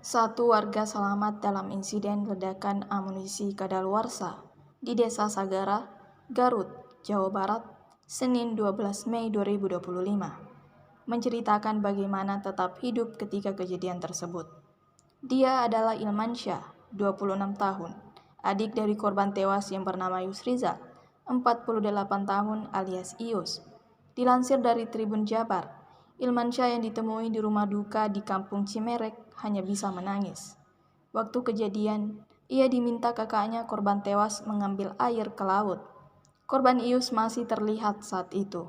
Satu warga selamat dalam insiden ledakan amunisi kadaluarsa di Desa Sagara, Garut, Jawa Barat, Senin 12 Mei 2025, menceritakan bagaimana tetap hidup ketika kejadian tersebut. Dia adalah Ilmansyah, 26 tahun, adik dari korban tewas yang bernama Yusrizal, 48 tahun alias Ius. Dilansir dari Tribun Jabar, Ilmansyah yang ditemui di rumah duka di Kampung Cimerek hanya bisa menangis. Waktu kejadian, ia diminta kakaknya korban tewas mengambil air ke laut. Korban Ius masih terlihat saat itu.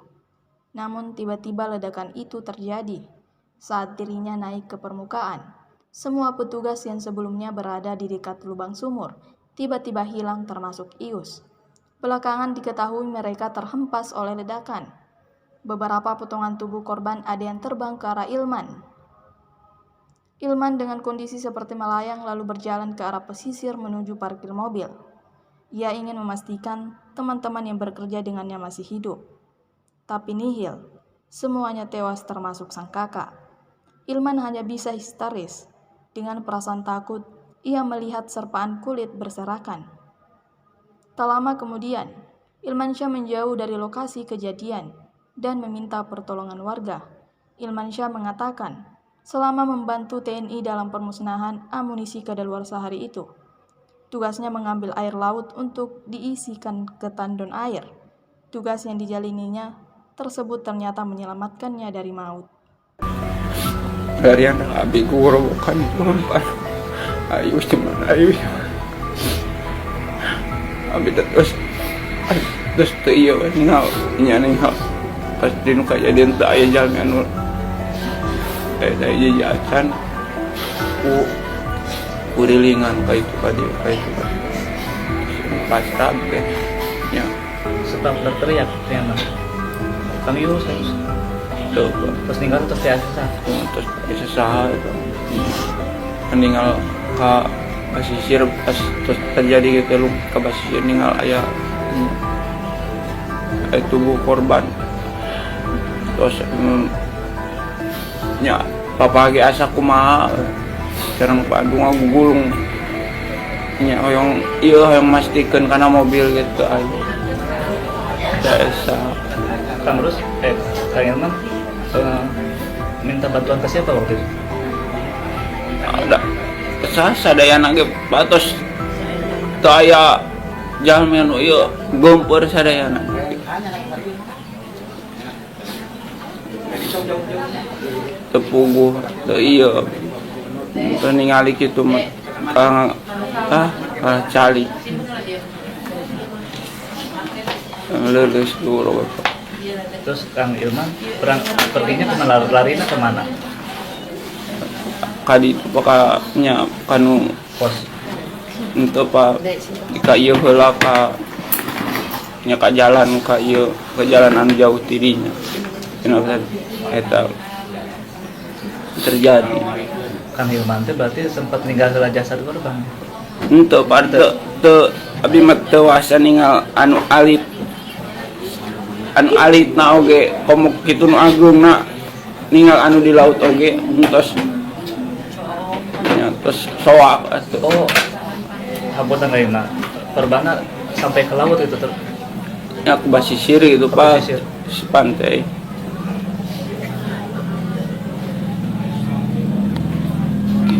Namun tiba-tiba ledakan itu terjadi saat dirinya naik ke permukaan. Semua petugas yang sebelumnya berada di dekat lubang sumur tiba-tiba hilang termasuk Ius. Belakangan diketahui mereka terhempas oleh ledakan. Beberapa potongan tubuh korban ada yang terbang ke arah Ilman. Ilman dengan kondisi seperti melayang lalu berjalan ke arah pesisir menuju parkir mobil. Ia ingin memastikan teman-teman yang bekerja dengannya masih hidup. Tapi nihil, semuanya tewas termasuk sang kakak. Ilman hanya bisa histeris. Dengan perasaan takut, ia melihat serpaan kulit berserakan. Tak lama kemudian, Ilmansyah menjauh dari lokasi kejadian dan meminta pertolongan warga. Ilmansyah mengatakan, selama membantu TNI dalam permusnahan amunisi kadaluarsa hari itu, tugasnya mengambil air laut untuk diisikan ke tandon air. Tugas yang dijalininya tersebut ternyata menyelamatkannya dari maut. Dari anak abi guru bukan perempuan, ayu cuman ayu. Abi terus tuh iya ninggal ninggal pas dinu kejadian tak aya jalan anu saya jajan kurilingan kayak itu pas sampai ya sebab berteriak ternyata Kang Yus terus tinggal terus sesah itu meninggal ke basisir pas terus terjadi gitu lu ke basisir meninggal ayah tubuh korban terus nya papagi asa kumaha sekarang Bandung aku gulung nya yang mastikeun kana mobil gitu aja desa Kang terus Kang Ilman minta bantuan ke siapa waktu itu? ada sadayana ge batos teu aya jalmi anu ieu geumpeur sadayana tepuguh teu ieu teu ningali kitu mah cali leuleus dulu. Terus Kang Ilman perginya kemana, larinya kemana? Kadi pakanya kanu Pos untuk pak ka ieu heula ka nya ka jalan ka ieu ke jalan anu jauh tidinya kenapa eta terjadi. Kang Ilman itu berarti sempat meninggal jasad korban. Henteu teu abi mah teu wasa ninggal anu alitna oge komuk kitu nu agungna ninggal anu di laut oge entos nya terus soak atuh. Oh, hapunten lainna korbanna sampai ke laut itu terus. Ya ke basisir gitu Pak, si pantai.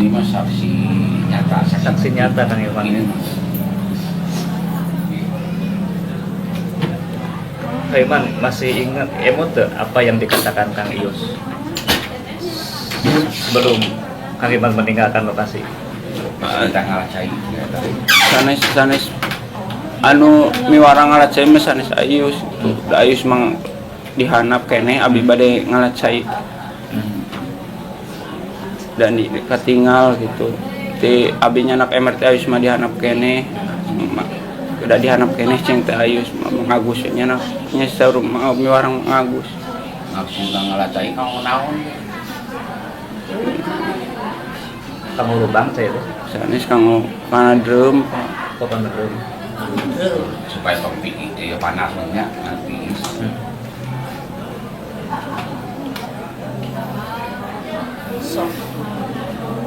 Ini mah saksi nyata Kang Ilman. Kang Ilman masih ingat emot apa yang dikatakan Kang Ius sebelum Kang Ilman meninggalkan lokasi? kita ngalacai Sanes anu miwarang ngalacai mah sanes Ayus. Ayus mang dihanap keneh abi bade ngalacai. Dan katinggal gitu. Ti abinya anak MRT Ayus mah dihanap keneh. Udah dihanap keneh ceng teh Ayus mangagusnya nya saur miwarang ngagus. ngaku ngalacai kau naon Kamu lubang saya itu Sanes kanggo panadreum kapan belum? supaya topik itu ya panasnya nanti.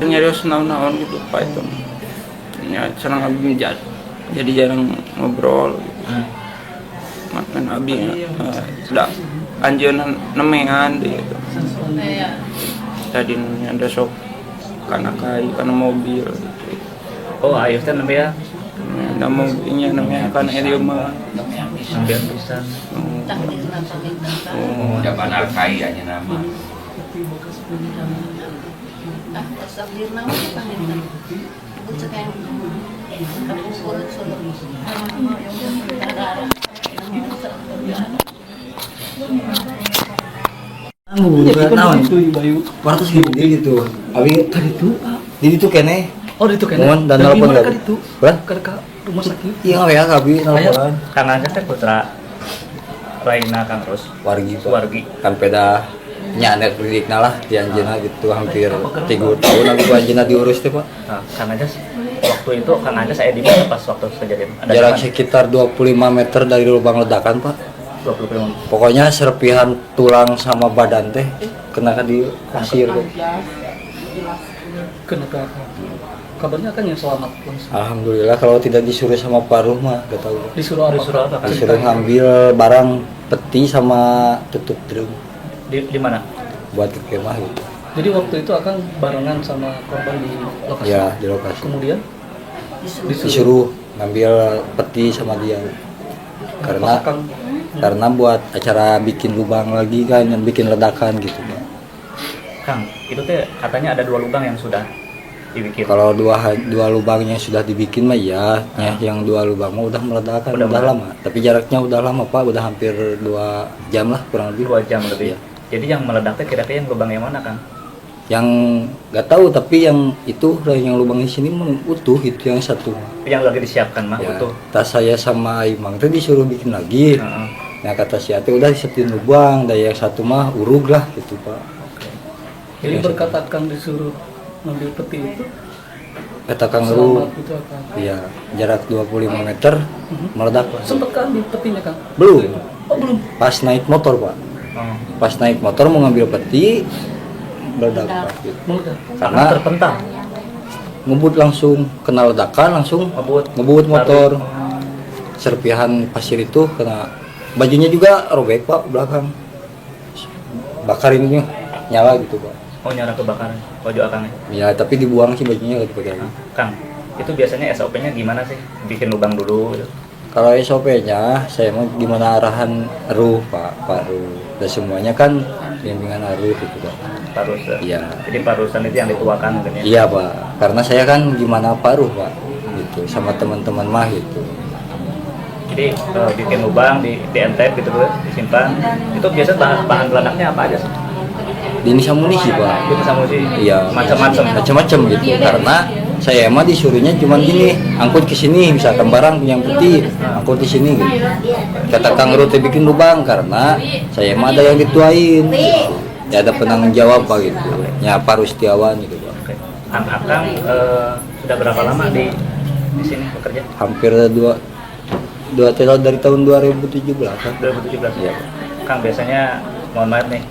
nyarios naon-naon gitu Pak itu. Ya senang abi jadi jarang ngobrol gitu. Makan abi sudah anjeun nemengan gitu. Tadi ada sok karena mobil gitu. Oh, ayo teh nembe ya. Ada mobilnya namanya kan dia mah Sambil pisan. Jaban arkai aja nama. Naon? 400 ribu di gitu. Abi di itu kene. Oh, itu kan. Mohon dan nelpon mereka lagi. itu. Berat? Ke rumah sakit. Iya ya abi nelpon. Kang Aja teh putra Raina Kang Ros. Wargi Pak. Wargi. Kan peda nyanet lidikna lah di Anjeuna gitu hampir 3 tahun aku Anjeuna diurus teh Pak. Nah, Kang Aja waktu itu Kang Aja saya di mana pas waktu kejadian? Jarak sekitar 25 meter dari lubang ledakan Pak. 25. Pokoknya serpihan tulang sama badan teh kena di pasir. Kenapa? Kabarnya kan yang selamat langsung. Alhamdulillah kalau tidak disuruh sama Paruh mah gak tahu. Disuruh apa? Disuruh ngambil barang peti sama tutup drum Di mana? buat ke kemah gitu. Jadi waktu itu akan barengan sama korban di lokasi. Ya di lokasi. Kemudian Disuruh ngambil peti sama dia karena buat acara bikin lubang lagi kan yang bikin ledakan gitu Pak. Kang, itu teh katanya ada 2 lubang yang sudah dibikin. Kalau dua lubangnya sudah dibikin mah ya, yang 2 lubang mah udah meledakan udah lama. Tapi jaraknya udah lama Pak, udah hampir 2 jam lah kurang lebih. 2 jam lebih. Ya. Jadi yang meledaknya kira-kira yang lubang yang mana, Kang? Yang nggak tahu tapi yang itu yang lubang di sini mah utuh itu yang satu. Yang lagi disiapkan mah Ya, utuh. tas saya sama Imang teh disuruh bikin lagi. Heeh. Nah kata si Ate udah disiapin lubang, dan yang satu mah urug lah gitu Pak. Jadi Yang berkat Kang disuruh ngambil peti itu kata Kang selamat Ru, gitu Kang. iya jarak 25 meter meledak. Sempat kan ambil petinya, Kang? Belum, Oh, belum. pas naik motor Pak. Oh. Pas naik motor mau ngambil peti meledak Pak. Gitu. Meledak. Karena terpental. ngebut langsung kena ledakan langsung ngebut motor. Serpihan pasir itu kena bajunya juga robek Pak belakang. Bakar ininya nyala gitu Pak. Oh, nyala kebakaran baju Akang. Ya tapi dibuang sih bajunya gak dipakai lagi. Kang, itu biasanya SOP-nya gimana sih? Bikin lubang dulu gitu. Kalau SOP-nya saya mau gimana arahan Ru Pak Ru dan semuanya kan bimbingan Ru gitu Pak. Parusan. Iya. Jadi parusan itu yang dituakan mungkin ya. Iya Pak, karena saya kan gimana Paruh Pak gitu sama teman-teman mah gitu. Jadi bikin lubang di entep gitu disimpan. Itu biasa bahan peledaknya apa aja sih? Jenis amunisi Pak. Itu sama sih. Iya, Macam-macam gitu. Karena saya mah disuruhnya cuma gini, angkut ke sini misalkan barang yang putih, angkut di sini gitu. Kata Kang Rute bikin lubang karena saya mah ada yang dituain. Gitu. Ya ada penanggung jawab Pak gitu. Ya Pak Rustiawan gitu Pak. Oke. Akang sudah berapa lama di sini bekerja? Hampir dua tahun dari tahun 2017 kan. 2017. Iya. Kang biasanya mohon maaf nih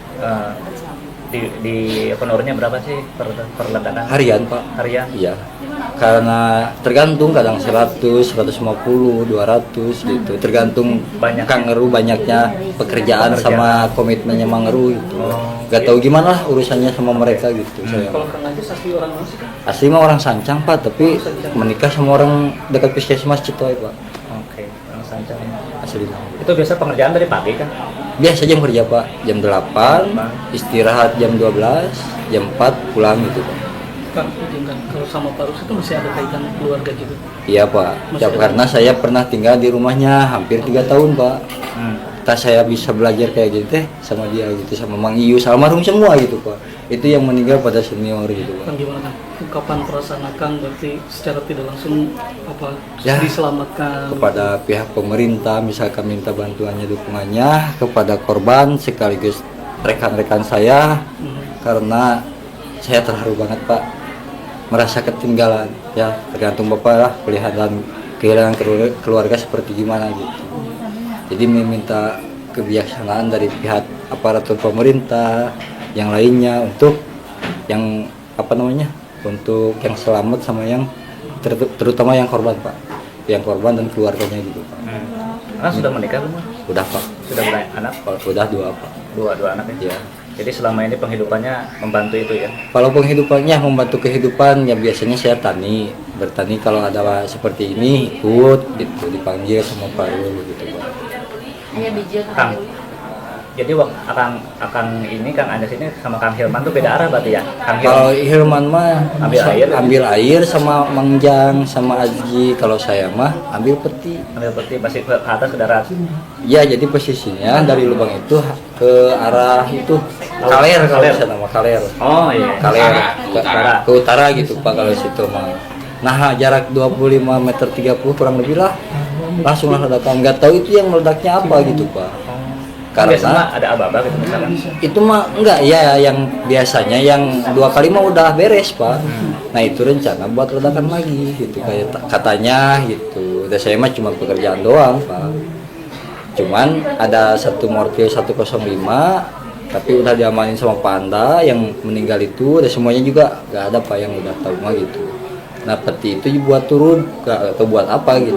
di honornya berapa sih per ledakan? Harian Pak. Harian? Iya. Karena tergantung kadang 100, 150, 200 gitu. Tergantung Banyak. Kang Ngeru banyaknya pekerjaan sama komitmennya Mang Ngeru gitu. Gak tahu gimana lah urusannya sama mereka gitu. Saya Kalau Kang aja asli orang mana sih, Kang? asli mah orang Sancang Pak, tapi menikah sama orang dekat Puskesmas Citoy Pak. Oke, orang Sancang. Asli mah. Itu biasa pengerjaan dari pagi kan? Biasa jam kerja Pak, jam 8, istirahat jam 12, jam 4 pulang gitu Pak. Kang, kan kalau sama Pak Rus itu masih ada kaitan keluarga gitu? Iya Pak, ya, karena saya pernah tinggal di rumahnya hampir 3 tahun Pak. Tas saya bisa belajar kayak gitu teh sama dia gitu, sama Mang Iyu, almarhum semua gitu Pak. Itu yang meninggal pada senior gitu Pak. Kang gimana Kang? Ungkapan perasaan Kang berarti secara tidak langsung apa Ya, diselamatkan? Kepada pihak pemerintah misalkan minta bantuannya, dukungannya kepada korban sekaligus rekan-rekan saya karena saya terharu banget Pak, merasa ketinggalan ya, tergantung Bapak lah kehilangan keluarga seperti gimana gitu. Jadi meminta kebijaksanaan dari pihak aparatur pemerintah yang lainnya untuk yang untuk yang selamat sama yang terutama yang korban Pak, yang korban dan keluarganya gitu Pak. Sudah menikah belum? Udah Pak, Sudah punya anak? udah 2 Pak. Dua anak ya? Ya. Jadi selama ini penghidupannya membantu itu ya? Kalau penghidupannya membantu kehidupan ya biasanya saya bertani kalau ada seperti ini ikut gitu dipanggil sama Pak Rul gitu Pak. Kang, jadi Kang ini Kang Anjas ini sama Kang Hilman tuh beda arah berarti ya? Kang Kalau Hilman mah Ambil air. sama Mangjang sama Aji, kalau saya mah ambil peti. Berarti masih ke atas ke darat. Ya jadi posisinya dari lubang itu ke arah itu Kaler kalau saya nama Kaler. Oh iya. Kaler utara. ke utara gitu Pak kalau situ mah. Nah jarak 25 meter 30 kurang lebih lah. Langsung lah ledakan. Nggak tahu itu yang meledaknya apa gitu Pak. Biasanya ada aba-aba gitu misalkan. Itu mah enggak ya, yang biasanya yang 2 kali mah udah beres Pak. Nah itu rencana buat ledakan lagi gitu kayak katanya gitu. Dan saya mah cuma pekerjaan doang Pak. Cuman ada satu mortir 105 tapi udah diamanin sama Panda yang meninggal itu, dan semuanya juga nggak ada Pak yang udah tahu mah gitu. Nah peti itu dibuat turun atau buat apa gitu,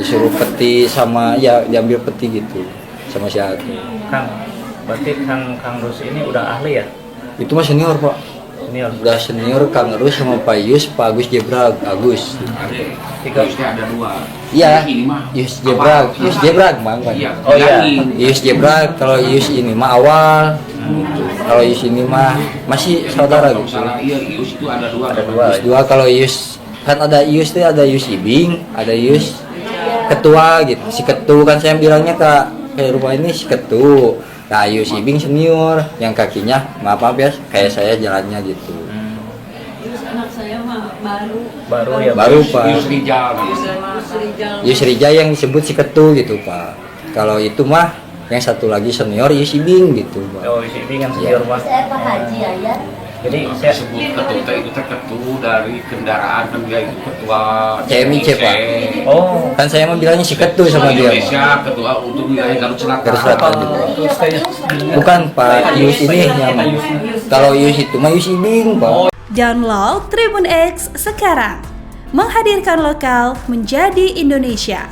disuruh peti sama ya diambil peti gitu sama si Aki. Kang, berarti Kang Rus ini udah ahli ya? Itu mah senior Pak, Senior. udah senior Kang Rus sama Pak Yus, Pak Agus Jebrag, Agus. Yusnya ada 2. Iya, Ini mah Yus Jebrag, Yus Jebrag Bang. Iya. Oh iya. Yus Jebrag, kalau Yus ini mah awal. Gitu. Kalau Yus ini mah masih saudara Kalau gitu. salah, iya Yus itu ada 2. Ada 2. Yus 2 kalau Yus kan ada Yus tuh, ada Yus Ibing, ada Yus ketua gitu. Si ketu kan saya bilangnya kayak rumah ini si ketu. Nah Yus Ibing senior, yang kakinya maaf ya kayak saya jalannya gitu. Anak saya mah Baru ya. Baru Pak. Yus Rijal. Yus Rija yang disebut si ketu gitu Pak. Kalau itu mah yang satu lagi senior Yus Ibing gitu Pak. Oh, ini yang senior Mas. saya Pak Haji ya. Jadi saya Disebut ketua itu ketu dari kendaraan kan dia itu ketua CMIC, Pak. Oh, Kan saya mah bilangnya si ketu sama dia Pak. Indonesia ketua untuk wilayah Garut Selatan. Garut Selatan gitu. terus kayaknya Bukan Pak Yus ini yang kalau Yus itu mah Yus Ibing Pak. Download Tribun X sekarang, menghadirkan lokal menjadi Indonesia.